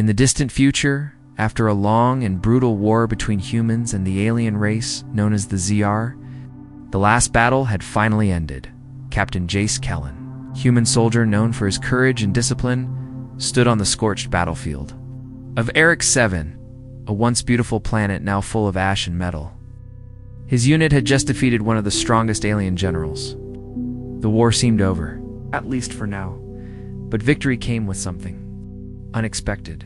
In the distant future, after a long and brutal war between humans and the alien race known as the ZR, the last battle had finally ended. Captain Jace Kellen, human soldier known for his courage and discipline, stood on the scorched battlefield of Eric 7, a once beautiful planet now full of ash and metal. His unit had just defeated one of the strongest alien generals. The war seemed over, at least for now, but victory came with something unexpected.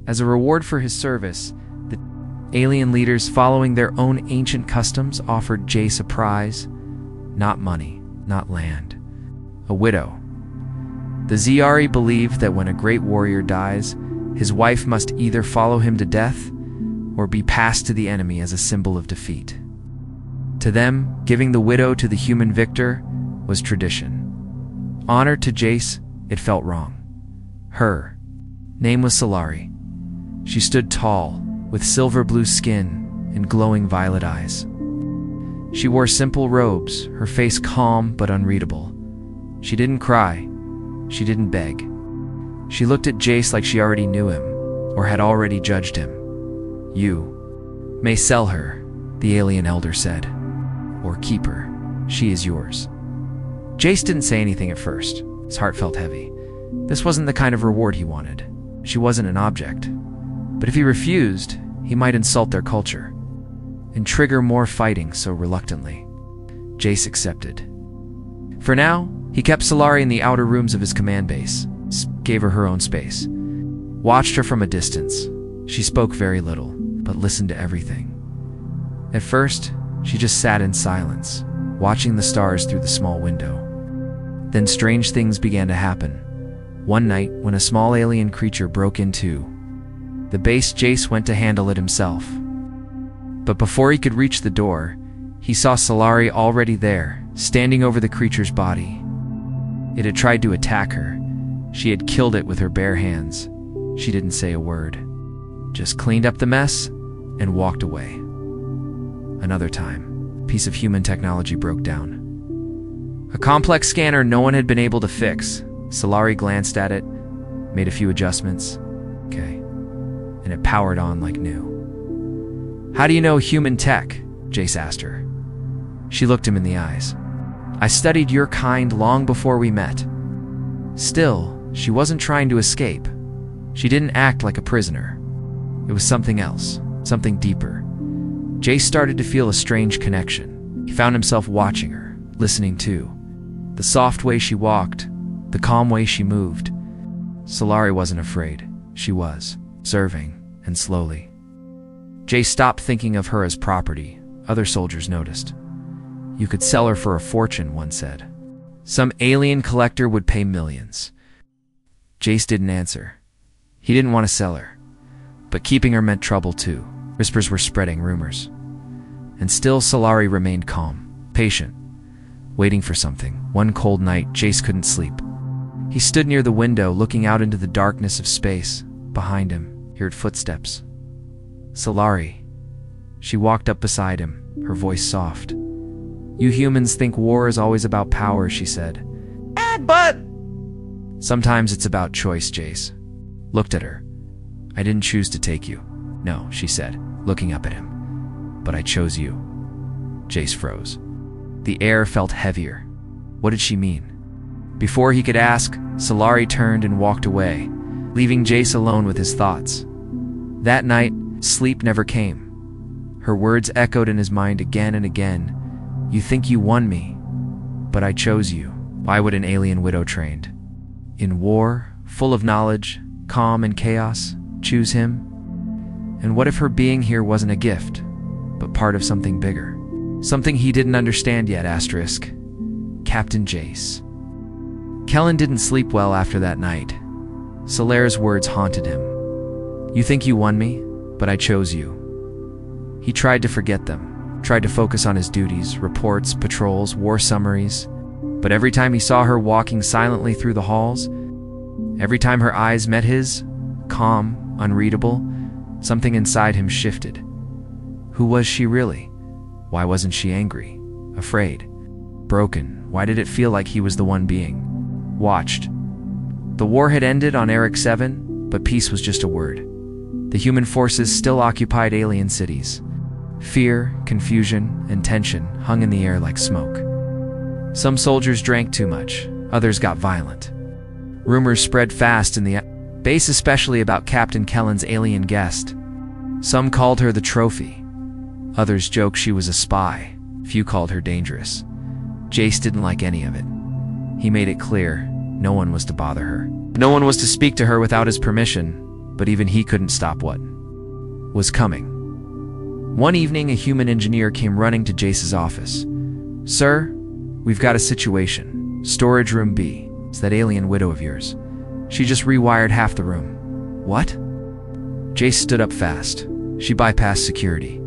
As a reward for his service, the alien leaders, following their own ancient customs, offered Jace a prize. Not money, not land. A widow. The ZRE believed that when a great warrior dies, his wife must either follow him to death or be passed to the enemy as a symbol of defeat. To them, giving the widow to the human victor was tradition. Honor to Jace, it felt wrong. Her name was Solari. She stood tall, with silver blue skin and glowing violet eyes. She wore simple robes, her face calm but unreadable. She didn't cry. She didn't beg. She looked at Jace like she already knew him, or had already judged him. "You may sell her," the alien elder said, "or keep her. She is yours." Jace didn't say anything at first. His heart felt heavy. This wasn't the kind of reward he wanted. She wasn't an object. But if he refused, he might insult their culture and trigger more fighting, so reluctantly, Jace accepted. For now, he kept Solari in the outer rooms of his command base, gave her own space, watched her from a distance. She spoke very little, but listened to everything. At first, she just sat in silence, watching the stars through the small window. Then strange things began to happen. One night, when a small alien creature broke into the base, Jace went to handle it himself. But before he could reach the door, he saw Solari already there, standing over the creature's body. It had tried to attack her. She had killed it with her bare hands. She didn't say a word, just cleaned up the mess and walked away. Another time, a piece of human technology broke down. A complex scanner no one had been able to fix. Solari glanced at it, made a few adjustments. Okay. And it powered on like new. "How do you know human tech?" Jace asked her. She looked him in the eyes. "I studied your kind long before we met." Still, she wasn't trying to escape. She didn't act like a prisoner. It was something else, something deeper. Jace started to feel a strange connection. He found himself watching her, listening too. The soft way she walked, the calm way she moved. Solari wasn't afraid. She was, serving, and slowly. Jace stopped thinking of her as property. Other soldiers noticed. "You could sell her for a fortune," one said. "Some alien collector would pay millions." Jace didn't answer. He didn't want to sell her. But keeping her meant trouble too. Whispers were spreading, rumors. And still Solari remained calm, patient, waiting for something. One cold night, Jace couldn't sleep. He stood near the window, looking out into the darkness of space. Behind him, he heard footsteps. "Solari." She walked up beside him, her voice soft. "You humans think war is always about power," she said. "But..." "Sometimes it's about choice," Jace looked at her. "I didn't choose to take you." "No," she said, looking up at him. "But I chose you." Jace froze. The air felt heavier. What did she mean? Before he could ask, Solari turned and walked away, leaving Jace alone with his thoughts. That night, sleep never came. Her words echoed in his mind again and again. "You think you won me, but I chose you." Why would an alien widow trained in war, full of knowledge, calm and chaos, choose him? And what if her being here wasn't a gift, but part of something bigger? Something he didn't understand yet, asterisk. Captain Jace. Kellen didn't sleep well after that night. Solaire's words haunted him. "You think you won me, but I chose you." He tried to forget them, tried to focus on his duties, reports, patrols, war summaries. But every time he saw her walking silently through the halls, every time her eyes met his, calm, unreadable, something inside him shifted. Who was she really? Why wasn't she angry, afraid, broken? Why did it feel like he was the one being watched? The war had ended on Eric 7, but peace was just a word. The human forces still occupied alien cities. Fear, confusion, and tension hung in the air like smoke. Some soldiers drank too much, others got violent. Rumors spread fast in the base, especially about Captain Kellen's alien guest. Some called her the trophy. Others joked she was a spy. Few called her dangerous. Jace didn't like any of it. He made it clear no one was to bother her. No one was to speak to her without his permission, but even he couldn't stop what was coming. One evening, a human engineer came running to Jace's office. "Sir, we've got a situation. Storage room B. It's that alien widow of yours. She just rewired half the room." "What?" Jace stood up fast. "She bypassed security.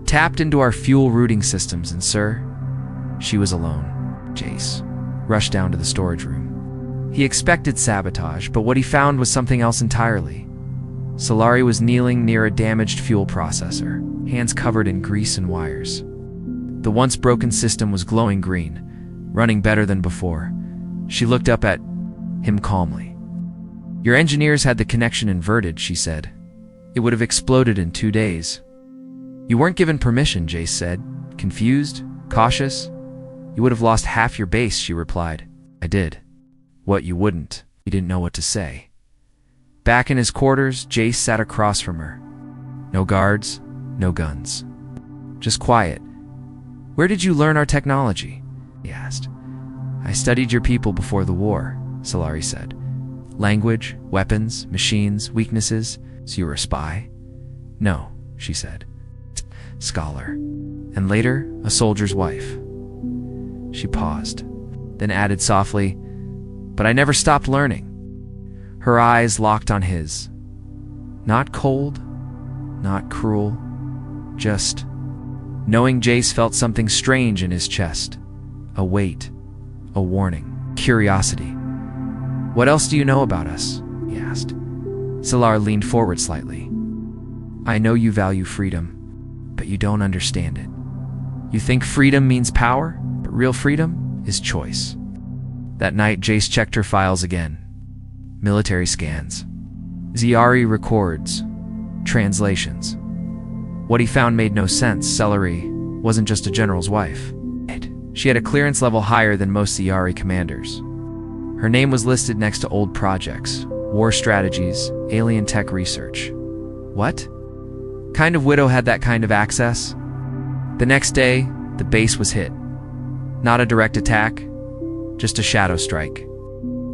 Tapped into our fuel routing systems, and sir, she was alone." Jace rushed down to the storage room. He expected sabotage, but what he found was something else entirely. Solari was kneeling near a damaged fuel processor, hands covered in grease and wires. The once broken system was glowing green, running better than before. She looked up at him calmly. "Your engineers had the connection inverted," she said. "It would have exploded in 2 days." "You weren't given permission," Jace said, confused, cautious. "You would have lost half your base," she replied. "I did." "What you wouldn't?" He didn't know what to say. Back in his quarters, Jace sat across from her. No guards, no guns. Just quiet. "Where did you learn our technology?" he asked. "I studied your people before the war," Solari said. "Language, weapons, machines, weaknesses. So you were a spy?" "No," she said. "Scholar. And later, a soldier's wife." She paused, then added softly, "But I never stopped learning." Her eyes locked on his. Not cold, not cruel, just... Knowing Jace felt something strange in his chest. A weight, a warning, curiosity. "What else do you know about us?" he asked. Solar leaned forward slightly. "I know you value freedom, but you don't understand it. You think freedom means power, but real freedom is choice." That night, Jace checked her files again. Military scans, Ziari records, translations. What he found made no sense. Celery wasn't just a general's wife. She had a clearance level higher than most Ziari commanders. Her name was listed next to old projects, war strategies, alien tech research. What kind of widow had that kind of access? The next day, the base was hit. Not a direct attack, just a shadow strike.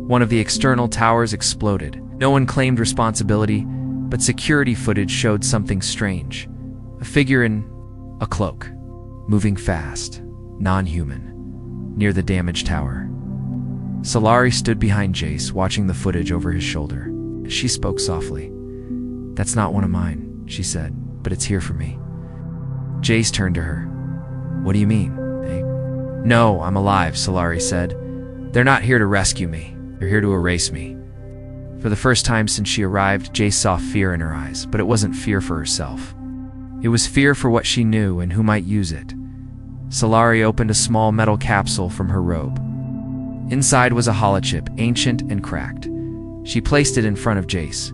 One of the external towers exploded. No one claimed responsibility, but security footage showed something strange. A figure in a cloak, moving fast, non-human, near the damaged tower. Solari stood behind Jace, watching the footage over his shoulder. She spoke softly. "That's not one of mine," she said, "but it's here for me." Jace turned to her. "What do you mean, eh?" "No, I'm alive," Solari said. "They're not here to rescue me. They're here to erase me." For the first time since she arrived, Jace saw fear in her eyes, but it wasn't fear for herself. It was fear for what she knew and who might use it. Solari opened a small metal capsule from her robe. Inside was a holochip, ancient and cracked. She placed it in front of Jace.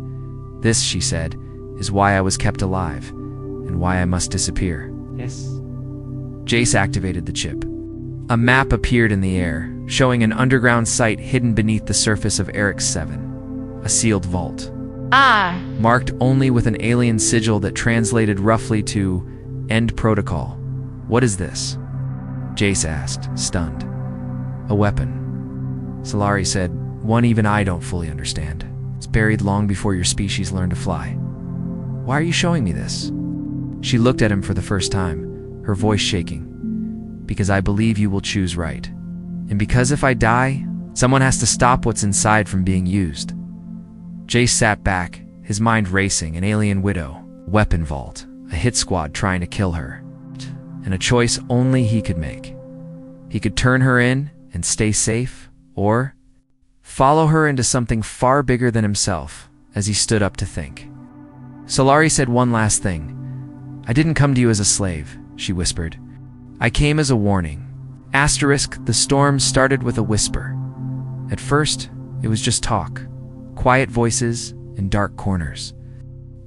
"This," she said, "is why I was kept alive, and why I must disappear." Yes. Jace activated the chip. A map appeared in the air, showing an underground site hidden beneath the surface of Eric's 7. A sealed vault. Marked only with an alien sigil that translated roughly to "End Protocol." "What is this?" Jace asked, stunned. "A weapon," Solari said. "One even I don't fully understand. It's buried long before your species learned to fly." "Why are you showing me this?" She looked at him for the first time, her voice shaking. "Because I believe you will choose right. And because if I die, someone has to stop what's inside from being used." Jace sat back, his mind racing. An alien widow, weapon vault, a hit squad trying to kill her, and a choice only he could make. He could turn her in and stay safe, or follow her into something far bigger than himself. As he stood up to think, Solari said one last thing. "I didn't come to you as a slave," she whispered. "I came as a warning." The storm started with a whisper. At first, it was just talk. Quiet voices in dark corners.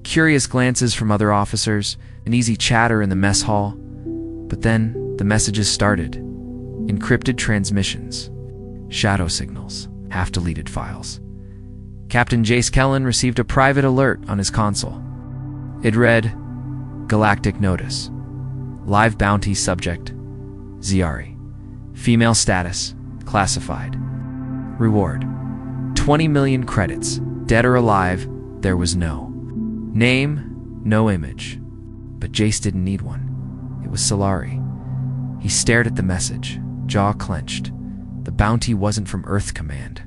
Curious glances from other officers, an easy chatter in the mess hall. But then the messages started. Encrypted transmissions, shadow signals, half-deleted files. Captain Jace Kellen received a private alert on his console. It read, Galactic Notice. Live bounty subject, Ziari. Female status, classified. Reward, 20 million credits. Dead or alive, there was no name, no image. But Jace didn't need one. It was Solari. He stared at the message, jaw clenched. The bounty wasn't from Earth Command.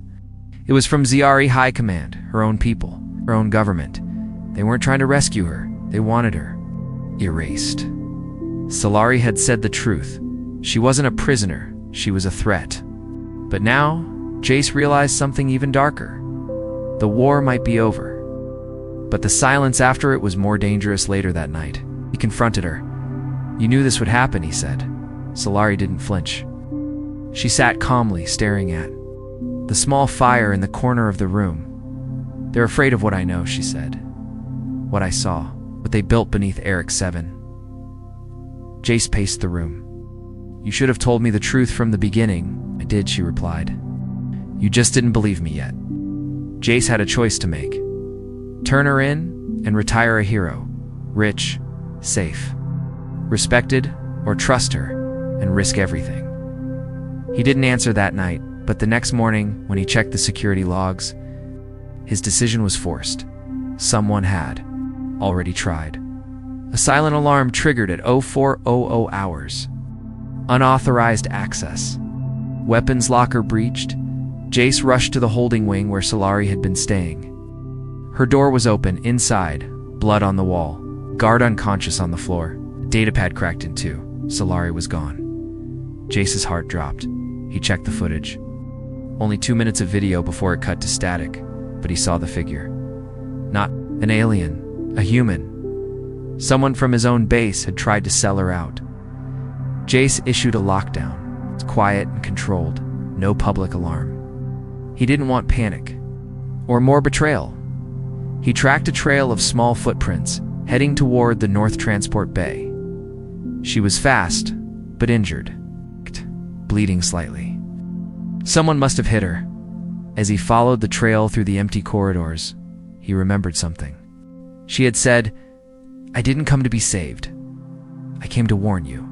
It was from Ziari High Command, her own people, her own government. They weren't trying to rescue her. They wanted her erased. Solari had said the truth. She wasn't a prisoner. She was a threat. But now, Jace realized something even darker. The war might be over. But the silence after it was more dangerous later that night. He confronted her. You knew this would happen, he said. Solari didn't flinch. She sat calmly, staring at the small fire in the corner of the room. They're afraid of what I know, she said. What I saw, what they built beneath Eric 7. Jace paced the room. You should have told me the truth from the beginning. I did, she replied. You just didn't believe me yet. Jace had a choice to make. Turn her in and retire a hero. Rich, safe, respected, or trust her and risk everything. He didn't answer that night, but the next morning, when he checked the security logs, his decision was forced. Someone had already tried. A silent alarm triggered at 0400 hours. Unauthorized access. Weapons locker breached. Jace rushed to the holding wing where Solari had been staying. Her door was open, inside, blood on the wall, guard unconscious on the floor. Datapad cracked in two. Solari was gone. Jace's heart dropped. He checked the footage. Only 2 minutes of video before it cut to static, but he saw the figure. Not an alien, a human. Someone from his own base had tried to sell her out. Jace issued a lockdown. It's quiet and controlled. No public alarm. He didn't want panic. Or more betrayal. He tracked a trail of small footprints, heading toward the North Transport Bay. She was fast, but injured, bleeding slightly. Someone must have hit her. As he followed the trail through the empty corridors, he remembered something. She had said, I didn't come to be saved. I came to warn you.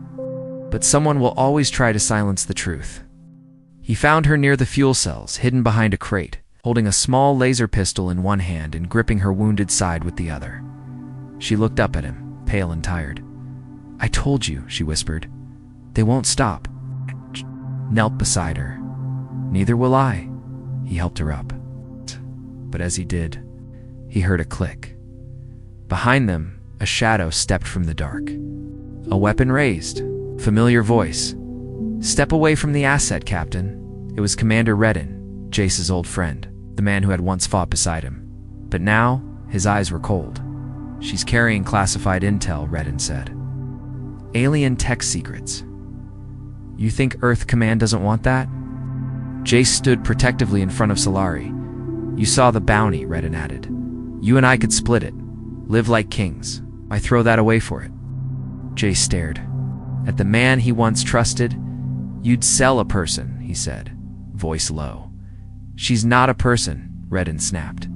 But someone will always try to silence the truth. He found her near the fuel cells, hidden behind a crate, holding a small laser pistol in one hand and gripping her wounded side with the other. She looked up at him, pale and tired. I told you, she whispered. They won't stop. Knelt beside her. Neither will I. He helped her up. But as he did, he heard a click. Behind them, a shadow stepped from the dark. A weapon raised. Familiar voice. Step away from the asset, Captain. It was Commander Redden, Jace's old friend, the man who had once fought beside him. But now, his eyes were cold. She's carrying classified intel, Redden said. Alien tech secrets. You think Earth Command doesn't want that? Jace stood protectively in front of Solari. You saw the bounty, Redden added. You and I could split it. Live like kings. Why throw that away for it? Jace stared. At the man he once trusted. You'd sell a person, he said, voice low. She's not a person, Redden snapped.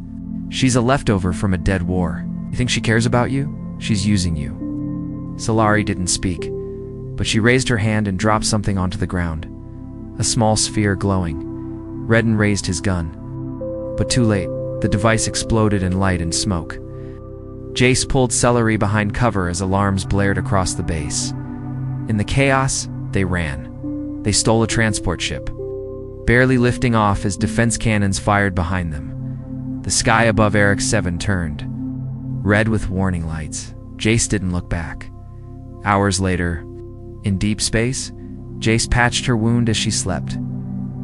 She's a leftover from a dead war. You think she cares about you? She's using you. Solari didn't speak, but she raised her hand and dropped something onto the ground. A small sphere glowing. Redden raised his gun. But too late, the device exploded in light and smoke. Jace pulled Celery behind cover as alarms blared across the base. In the chaos, they ran. They stole a transport ship, barely lifting off as defense cannons fired behind them. The sky above Eric 7 turned, red with warning lights. Jace didn't look back. Hours later, in deep space, Jace patched her wound as she slept.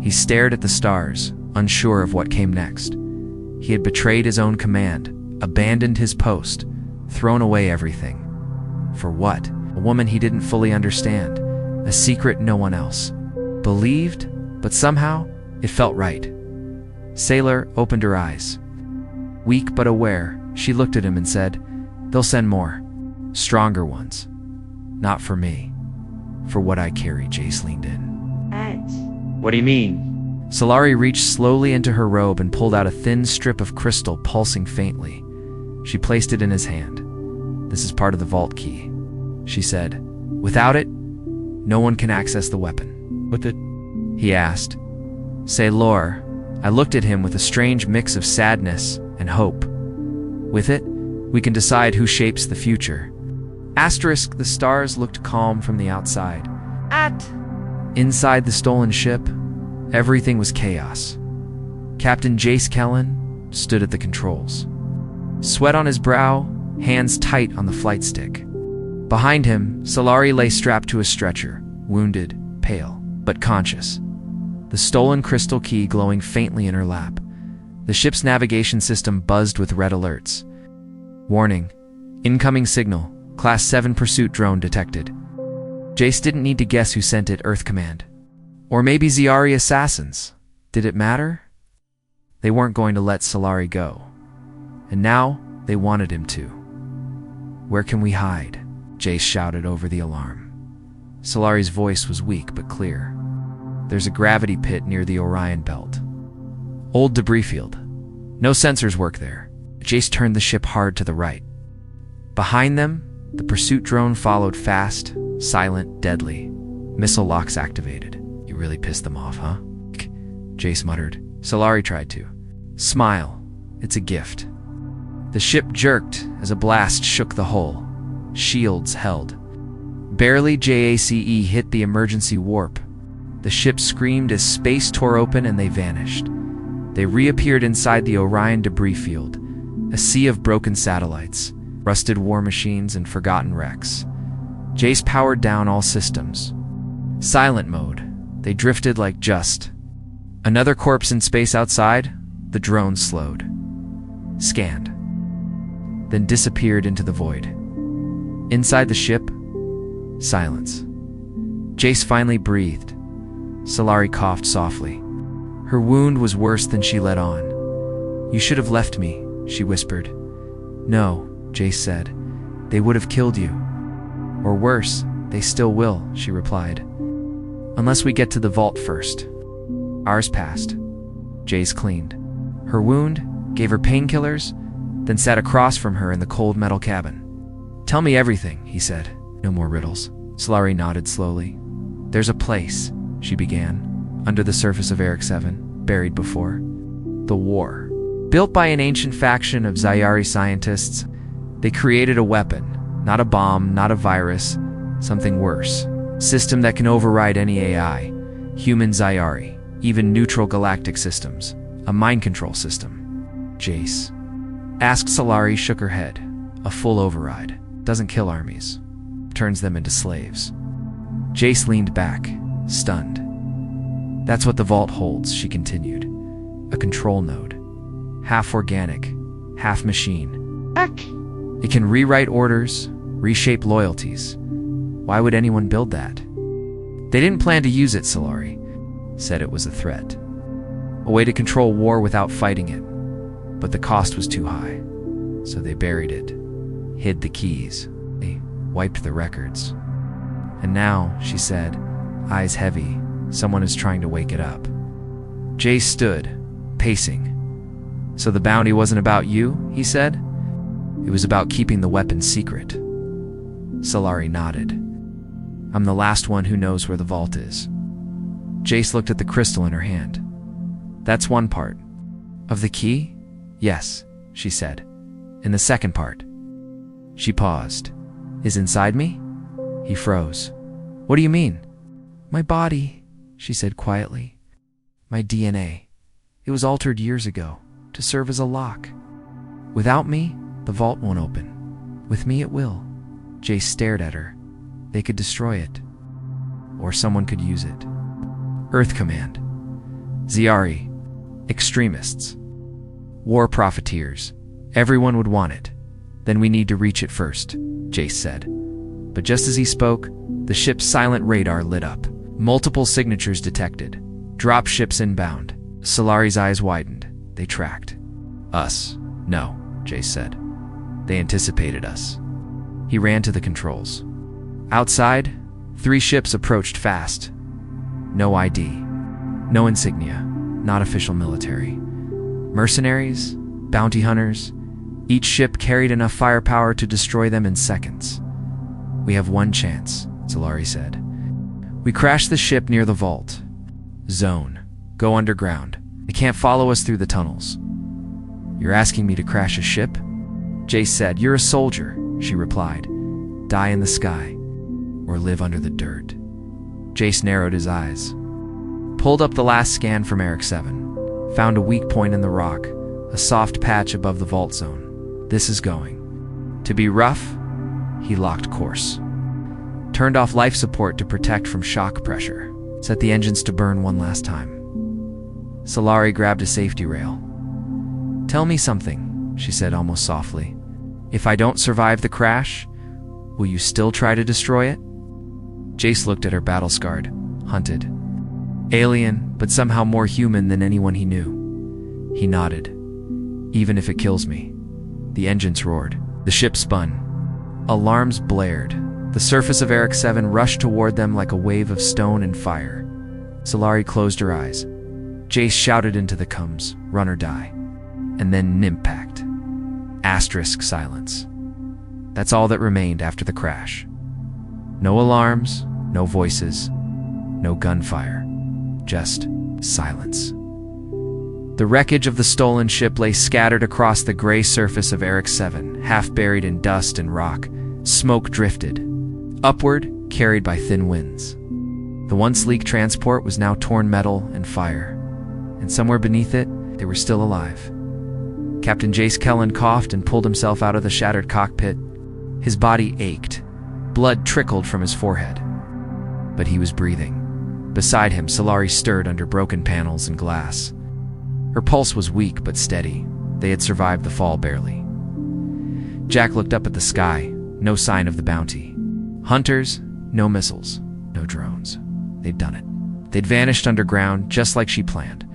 He stared at the stars, unsure of what came next. He had betrayed his own command, abandoned his post, thrown away everything. For what? A woman he didn't fully understand, a secret no one else believed, but somehow it felt right. Sailor opened her eyes. Weak but aware, she looked at him and said, "They'll send more. Stronger ones. Not for me. For what I carry," Jace leaned in. What do you mean? Solari reached slowly into her robe and pulled out a thin strip of crystal pulsing faintly. She placed it in his hand. "This is part of the vault key," she said. "Without it, no one can access the weapon." What the? He asked. "Say, Lore." I looked at him with a strange mix of sadness and hope. "With it, we can decide who shapes the future." Asterisk, the stars looked calm from the outside. Inside the stolen ship, everything was chaos. Captain Jace Kellen stood at the controls. Sweat on his brow, hands tight on the flight stick. Behind him, Solari lay strapped to a stretcher, wounded, pale, but conscious. The stolen crystal key glowing faintly in her lap. The ship's navigation system buzzed with red alerts. "Warning. Incoming signal. Class 7 pursuit drone detected." Jace didn't need to guess who sent it. Earth Command. Or maybe Ziari assassins. Did it matter? They weren't going to let Solari go. And now, they wanted him to. "Where can we hide?" Jace shouted over the alarm. Solari's voice was weak but clear. "There's a gravity pit near the Orion Belt. Old debris field. No sensors work there." Jace turned the ship hard to the right. Behind them, the pursuit drone followed fast, silent, deadly. Missile locks activated. "You really pissed them off, huh?" Jace muttered. Solari tried to smile. "It's a gift." The ship jerked as a blast shook the hull. Shields held. Barely JACE hit the emergency warp. The ship screamed as space tore open and they vanished. They reappeared inside the Orion debris field, a sea of broken satellites, rusted war machines, and forgotten wrecks. Jace powered down all systems. Silent mode. They drifted like just. Another corpse in space outside. The drone slowed. Scanned. Then disappeared into the void. Inside the ship, silence. Jace finally breathed. Solari coughed softly. Her wound was worse than she let on. "You should have left me," she whispered. "No," Jace said. "They would have killed you. Or worse, they still will," she replied. "Unless we get to the vault first." Hours passed. Jace cleaned her wound, gave her painkillers, then sat across from her in the cold metal cabin. "Tell me everything," he said. "No more riddles." Solari nodded slowly. "There's a place," she began, "under the surface of Eric 7, buried before the war. Built by an ancient faction of Zyari scientists, they created a weapon, not a bomb, not a virus, something worse. System that can override any AI, human Zyari, even neutral galactic systems. A mind control system." Jace asked. Solari shook her head. "A full override. Doesn't kill armies. Turns them into slaves." Jace leaned back, stunned. "That's what the vault holds," she continued. "A control node. Half organic, half machine. It can rewrite orders, reshape loyalties. Why would anyone build that?" "They didn't plan to use it," Solari said. "It was a threat. A way to control war without fighting it. But the cost was too high. So they buried it, hid the keys, they wiped the records. And now," she said, eyes heavy, "someone is trying to wake it up." Jace stood, pacing. "So the bounty wasn't about you," he said. "It was about keeping the weapon secret." Solari nodded. "I'm the last one who knows where the vault is." Jace looked at the crystal in her hand. "That's one part." "Of the key?" "Yes," she said. "In the second part." She paused. "Is inside me?" He froze. "What do you mean?" "My body," she said quietly. "My DNA. It was altered years ago to serve as a lock. Without me, the vault won't open. With me, it will." Jace stared at her. "They could destroy it. Or someone could use it. Earth Command. Ziari. Extremists. War profiteers. Everyone would want it. Then we need to reach it first," Jace said. But just as he spoke, the ship's silent radar lit up. Multiple signatures detected. Drop ships inbound. Solari's eyes widened. They tracked us. No, Jace said. They anticipated us. He ran to the controls. Outside, 3 ships approached fast. No ID. No insignia. Not official military. Mercenaries? Bounty hunters? Each ship carried enough firepower to destroy them in seconds. We have one chance, Solari said. We crashed the ship near the vault. Zone. Go underground. They can't follow us through the tunnels. You're asking me to crash a ship? Jace said. You're a soldier, she replied. Die in the sky, or live under the dirt. Jace narrowed his eyes. Pulled up the last scan from Eric 7. Found a weak point in the rock, a soft patch above the vault zone. This is going to be rough. He locked course. Turned off life support to protect from shock pressure. Set the engines to burn one last time. Solari grabbed a safety rail. Tell me something, she said almost softly. If I don't survive the crash, will you still try to destroy it? Jace looked at her battle-scarred, hunted. Alien, but somehow more human than anyone he knew. He nodded. Even if it kills me. The engines roared. The ship spun. Alarms blared. The surface of Eric 7 rushed toward them like a wave of stone and fire. Solari closed her eyes. Jace shouted into the comms, run or die. And then impact. Asterisk silence. That's all that remained after the crash. No alarms, no voices, no gunfire. Just silence. The wreckage of the stolen ship lay scattered across the gray surface of Eric 7, half buried in dust and rock. Smoke drifted. Upward, carried by thin winds. The once sleek transport was now torn metal and fire. And somewhere beneath it, they were still alive. Captain Jace Kellen coughed and pulled himself out of the shattered cockpit. His body ached. Blood trickled from his forehead. But he was breathing. Beside him, Solari stirred under broken panels and glass. Her pulse was weak but steady. They had survived the fall barely. Jack looked up at the sky. No sign of the bounty. Hunters, no missiles, no drones. They'd done it. They'd vanished underground, just like she planned.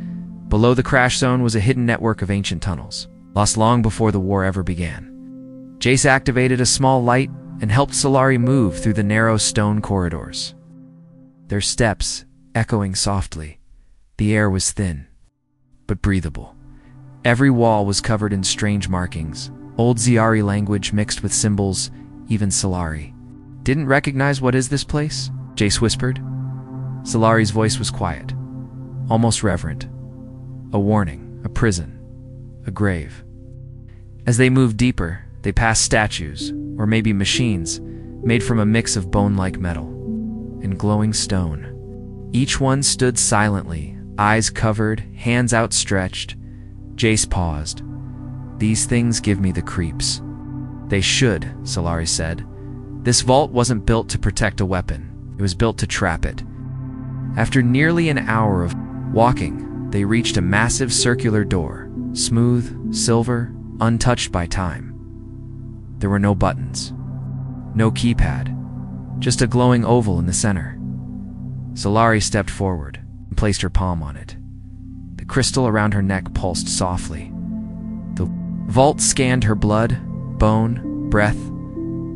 Below the crash zone was a hidden network of ancient tunnels, lost long before the war ever began. Jace activated a small light and helped Solari move through the narrow stone corridors. Their steps echoing softly. The air was thin, but breathable. Every wall was covered in strange markings, old Ziari language mixed with symbols. Even Solari didn't recognize. What is this place? Jace whispered. Solari's voice was quiet, almost reverent. A warning, a prison, a grave. As they moved deeper, they passed statues, or maybe machines, made from a mix of bone-like metal and glowing stone. Each one stood silently, eyes covered, hands outstretched. Jace paused. These things give me the creeps. They should, Solari said. This vault wasn't built to protect a weapon. It was built to trap it. After nearly an hour of walking, they reached a massive circular door, smooth, silver, untouched by time. There were no buttons, no keypad, just a glowing oval in the center. Solari stepped forward and placed her palm on it. The crystal around her neck pulsed softly. The vault scanned her blood, bone, breath,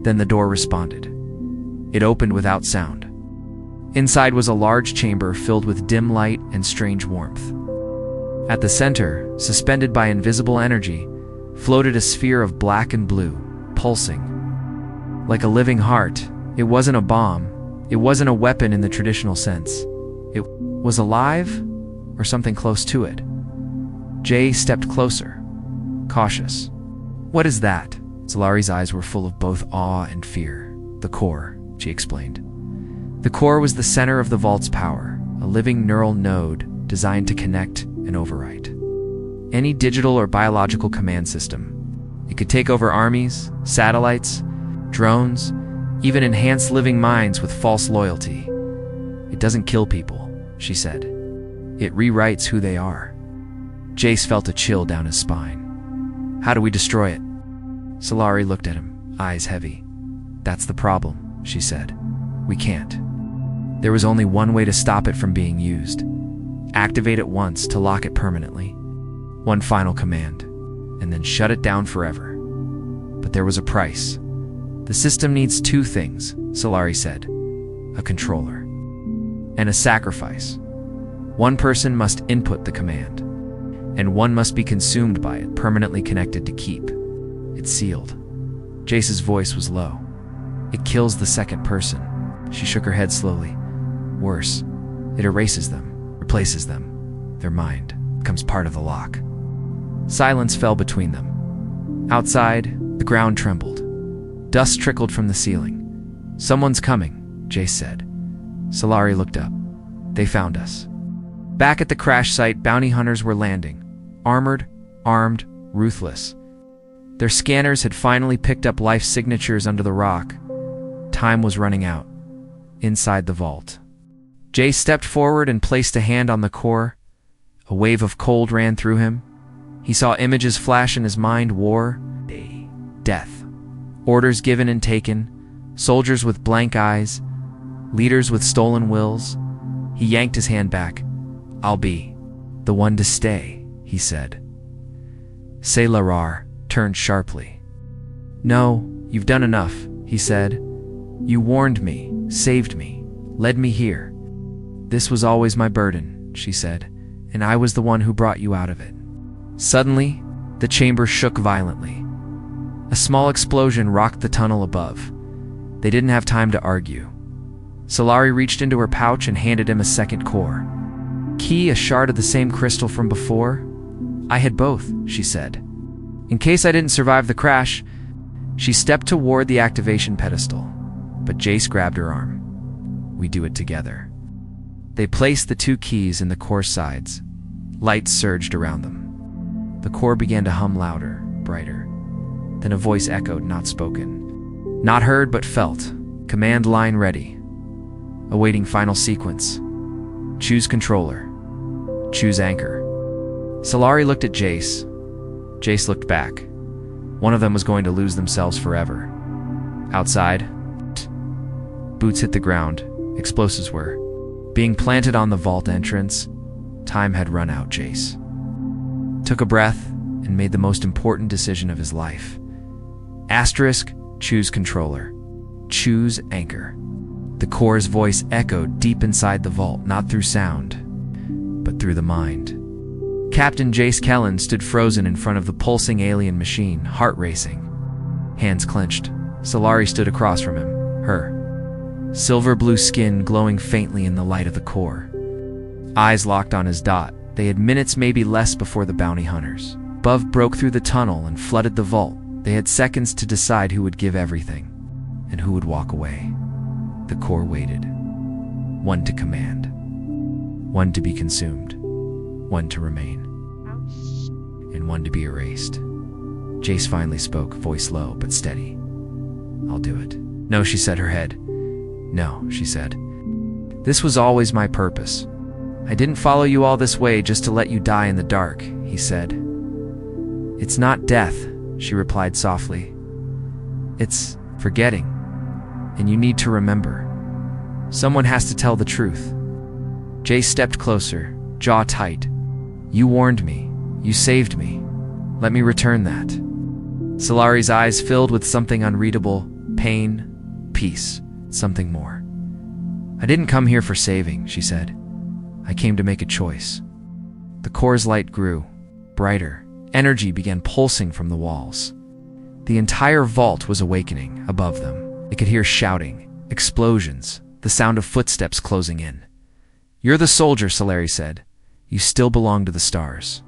then the door responded. It opened without sound. Inside was a large chamber filled with dim light and strange warmth. At the center, suspended by invisible energy, floated a sphere of black and blue, pulsing. Like a living heart, it wasn't a bomb, it wasn't a weapon in the traditional sense. It was alive, or something close to it. Jay stepped closer, cautious. What is that? Solari's eyes were full of both awe and fear. The core, she explained. The core was the center of the vault's power, a living neural node designed to connect and overwrite any digital or biological command system. It could take over armies, satellites, drones, even enhance living minds with false loyalty. It doesn't kill people, she said. It rewrites who they are. Jace felt a chill down his spine. How do we destroy it? Solari looked at him, eyes heavy. That's the problem, she said. We can't. There was only one way to stop it from being used. Activate it once to lock it permanently. One final command, and then shut it down forever. But there was a price. The system needs two things, Solari said. A controller. And a sacrifice. One person must input the command, and one must be consumed by it, permanently connected to keep. It's sealed. Jace's voice was low. It kills the second person. She shook her head slowly. Worse, it erases them, replaces them. Their mind becomes part of the lock. Silence fell between them. Outside, the ground trembled. Dust trickled from the ceiling. Someone's coming, Jace said. Solari looked up. They found us. Back at the crash site, bounty hunters were landing. Armored, armed, ruthless. Their scanners had finally picked up life signatures under the rock. Time was running out. Inside the vault. Jace stepped forward and placed a hand on the core. A wave of cold ran through him. He saw images flash in his mind: war, death. Orders given and taken. Soldiers with blank eyes. Leaders with stolen wills. He yanked his hand back. I'll be the one to stay, he said. Larar turned sharply. No, you've done enough, he said. You warned me, saved me, led me here. This was always my burden, she said, and I was the one who brought you out of it. Suddenly, the chamber shook violently. A small explosion rocked the tunnel above. They didn't have time to argue. Solari reached into her pouch and handed him a second core. Key, a shard of the same crystal from before? I had both, she said. In case I didn't survive the crash. She stepped toward the activation pedestal, but Jace grabbed her arm. We do it together. They placed the two keys in the core sides. Lights surged around them. The core began to hum louder, brighter. Then a voice echoed, not spoken. Not heard, but felt. Command line ready. Awaiting final sequence. Choose controller. Choose anchor. Solari looked at Jace. Jace looked back. One of them was going to lose themselves forever. Outside, boots hit the ground. Explosives were being planted on the vault entrance. Time had run out, Jace took a breath and made the most important decision of his life. Asterisk, choose controller. Choose anchor. The core's voice echoed deep inside the vault, not through sound, but through the mind. Captain Jace Kellen stood frozen in front of the pulsing alien machine, heart racing. Hands clenched. Solari stood across from him, her silver blue skin glowing faintly in the light of the core. Eyes locked on his dot. They had minutes, maybe less, before the bounty hunters. Above broke through the tunnel and flooded the vault. They had seconds to decide who would give everything and who would walk away. The core waited. One to command. One to be consumed. One to remain. And one to be erased. Jace finally spoke, voice low but steady. I'll do it. No, she said, her head. No, she said. This was always my purpose. I didn't follow you all this way just to let you die in the dark, he said. It's not death, she replied softly. It's forgetting. And you need to remember. Someone has to tell the truth. Jace stepped closer, jaw tight. You warned me. You saved me. Let me return that. Solari's eyes filled with something unreadable, pain, peace, something more. I didn't come here for saving, she said. I came to make a choice. The core's light grew, brighter. Energy began pulsing from the walls. The entire vault was awakening above them. They could hear shouting, explosions, the sound of footsteps closing in. You're the soldier, Solari said. You still belong to the stars.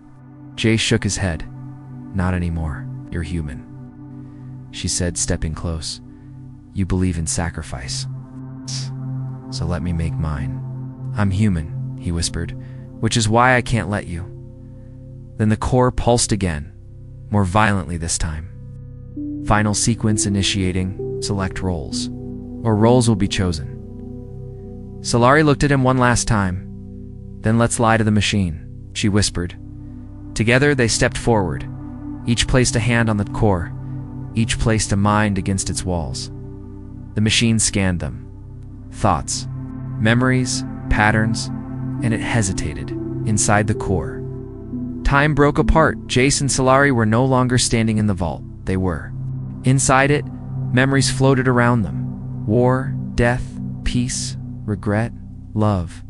Jace shook his head. Not anymore. You're human, she said, stepping close. You believe in sacrifice. So let me make mine. I'm human, he whispered, which is why I can't let you. Then the core pulsed again, more violently this time. Final sequence initiating. Select roles. Or roles will be chosen. Solari looked at him one last time. Then let's lie to the machine, she whispered. Together they stepped forward. Each placed a hand on the core. Each placed a mind against its walls. The machine scanned them. Thoughts, memories, patterns, and it hesitated inside the core. Time broke apart. Jace and Solari were no longer standing in the vault. They were. Inside it, memories floated around them. War, death, peace, regret, love.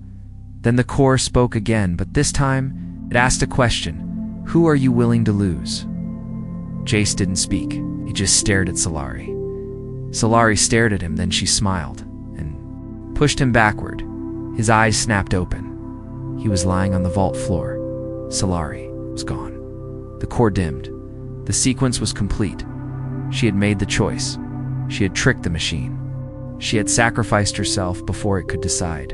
Then the core spoke again, but this time it asked a question. Who are you willing to lose? Jace didn't speak. He just stared at Solari. Solari stared at him, then she smiled and pushed him backward. His eyes snapped open. He was lying on the vault floor. Solari was gone. The core dimmed. The sequence was complete. She had made the choice. She had tricked the machine. She had sacrificed herself before it could decide.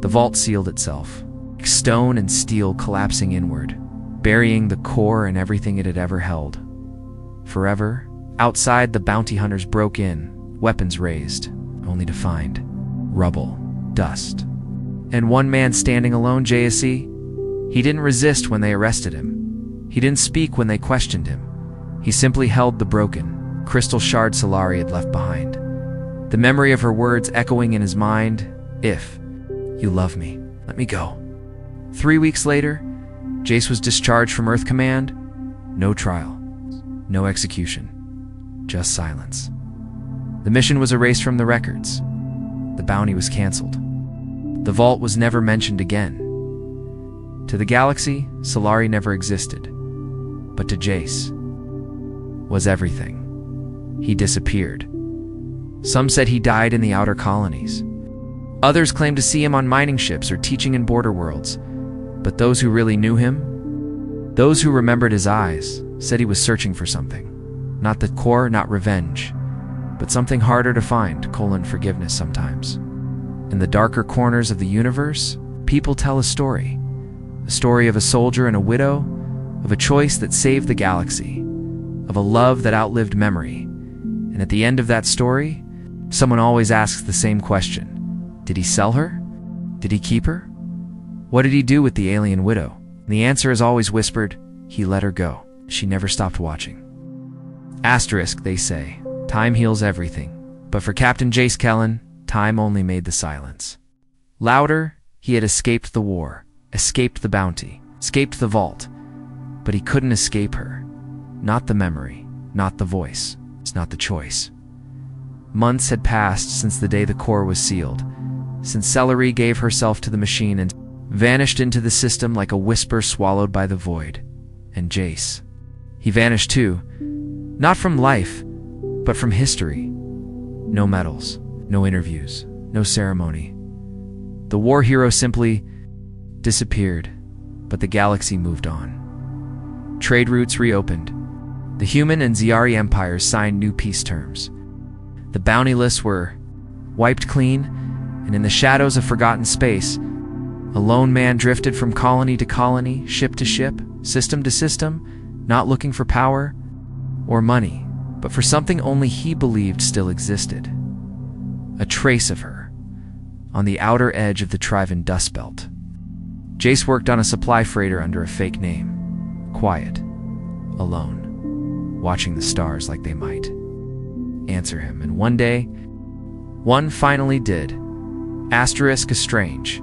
The vault sealed itself, stone and steel collapsing inward, burying the core and everything it had ever held. Forever, outside, the bounty hunters broke in, weapons raised, only to find rubble, dust. And one man standing alone, JSE? He didn't resist when they arrested him. He didn't speak when they questioned him. He simply held the broken, crystal shard Solari had left behind. The memory of her words echoing in his mind, "If you love me, let me go." 3 weeks later, Jace was discharged from Earth Command. No trial, no execution, just silence. The mission was erased from the records. The bounty was canceled. The vault was never mentioned again. To the galaxy, Solari never existed. But to Jace was everything. He disappeared. Some said he died in the outer colonies. Others claimed to see him on mining ships or teaching in border worlds. But those who really knew him, those who remembered his eyes, said he was searching for something. Not the core, not revenge, but something harder to find, forgiveness sometimes. In the darker corners of the universe, people tell a story. A story of a soldier and a widow, of a choice that saved the galaxy, of a love that outlived memory. And at the end of that story, someone always asks the same question. Did he sell her? Did he keep her? What did he do with the alien widow? And the answer is always whispered, he let her go. She never stopped watching. Asterisk, they say, time heals everything. But for Captain Jace Kellen, time only made the silence. Louder, he had escaped the war, escaped the bounty, escaped the vault. But he couldn't escape her. Not the memory, not the voice, it's not the choice. Months had passed since the day the core was sealed, since Celery gave herself to the machine and vanished into the system like a whisper swallowed by the void. And Jace, he vanished too, not from life, but from history. No medals, no interviews, no ceremony. The war hero simply disappeared, but the galaxy moved on. Trade routes reopened. The human and Ziari empires signed new peace terms. The bounty lists were wiped clean, and in the shadows of forgotten space, a lone man drifted from colony to colony, ship to ship, system to system, not looking for power or money, but for something only he believed still existed. A trace of her, on the outer edge of the Trivan Dust Belt. Jace worked on a supply freighter under a fake name, quiet, alone, watching the stars like they might answer him. And one day, one finally did. Asterisk strange.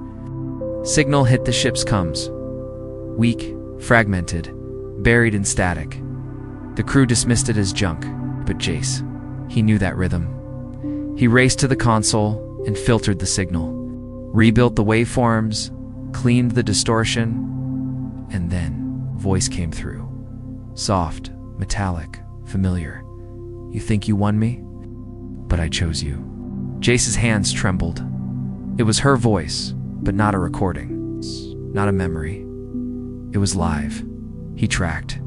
Signal hit the ship's comms. Weak, fragmented, buried in static. The crew dismissed it as junk, but Jace, he knew that rhythm. He raced to the console and filtered the signal, rebuilt the waveforms, cleaned the distortion, and then voice came through. Soft, metallic, familiar. You think you won me? But I chose you. Jace's hands trembled. It was her voice, but not a recording, not a memory. It was live. He tracked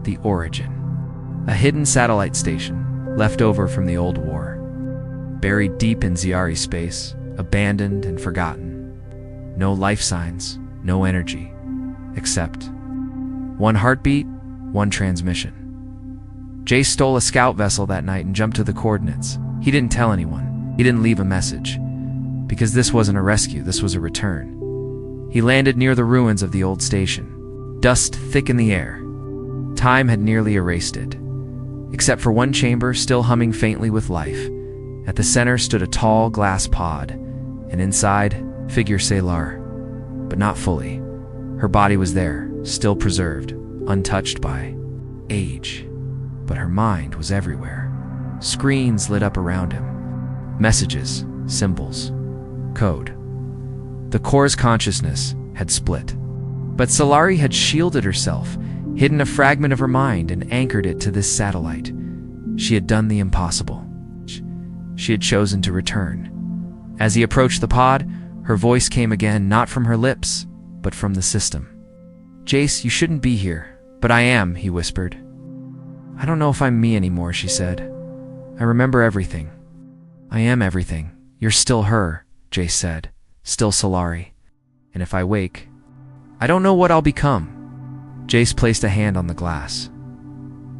the origin. A hidden satellite station, left over from the old war. Buried deep in Ziari space, abandoned and forgotten. No life signs, no energy, except one heartbeat, one transmission. Jace stole a scout vessel that night and jumped to the coordinates. He didn't tell anyone. He didn't leave a message. Because this wasn't a rescue, this was a return. He landed near the ruins of the old station. Dust thick in the air. Time had nearly erased it. Except for one chamber still humming faintly with life. At the center stood a tall glass pod, and inside, figure Salar. But not fully. Her body was there, still preserved, untouched by age. But her mind was everywhere. Screens lit up around him. Messages, symbols, code. The core's consciousness had split. But Solari had shielded herself, hidden a fragment of her mind and anchored it to this satellite. She had done the impossible. She had chosen to return. As he approached the pod, her voice came again, not from her lips, but from the system. "Jace, you shouldn't be here." "But I am," he whispered. "I don't know if I'm me anymore," she said. "I remember everything. I am everything. You're still her," Jace said. "Still Solari. And if I wake, I don't know what I'll become." Jace placed a hand on the glass.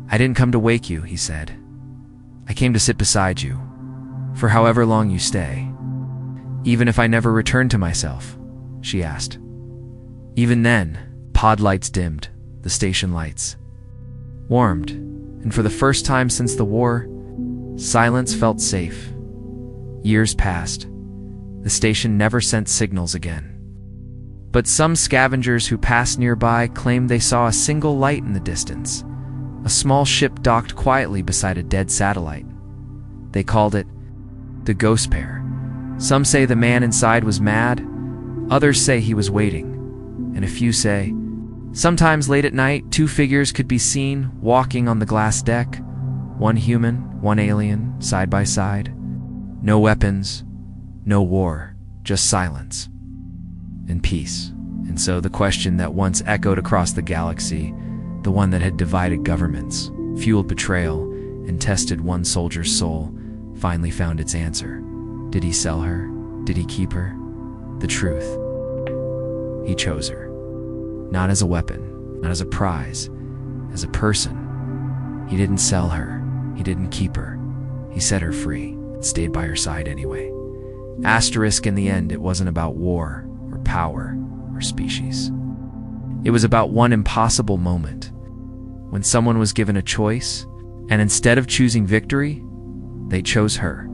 "I didn't come to wake you," he said. "I came to sit beside you, for however long you stay." "Even if I never return to myself?" she asked. Even then, pod lights dimmed, the station lights warmed, and for the first time since the war, silence felt safe. Years passed. The station never sent signals again. But some scavengers who passed nearby claimed they saw a single light in the distance, a small ship docked quietly beside a dead satellite. They called it the Ghost Pair. Some say the man inside was mad, others say he was waiting, and a few say, sometimes late at night, two figures could be seen walking on the glass deck, one human, one alien, side by side. No weapons, no war, just silence and peace. And so the question that once echoed across the galaxy, the one that had divided governments, fueled betrayal, and tested one soldier's soul, finally found its answer. Did he sell her? Did he keep her? The truth. He chose her. Not as a weapon, not as a prize, as a person. He didn't sell her. He didn't keep her. He set her free, stayed by her side anyway. Asterisk, in the end, it wasn't about war or power or species. It was about one impossible moment, when someone was given a choice, and instead of choosing victory, they chose her.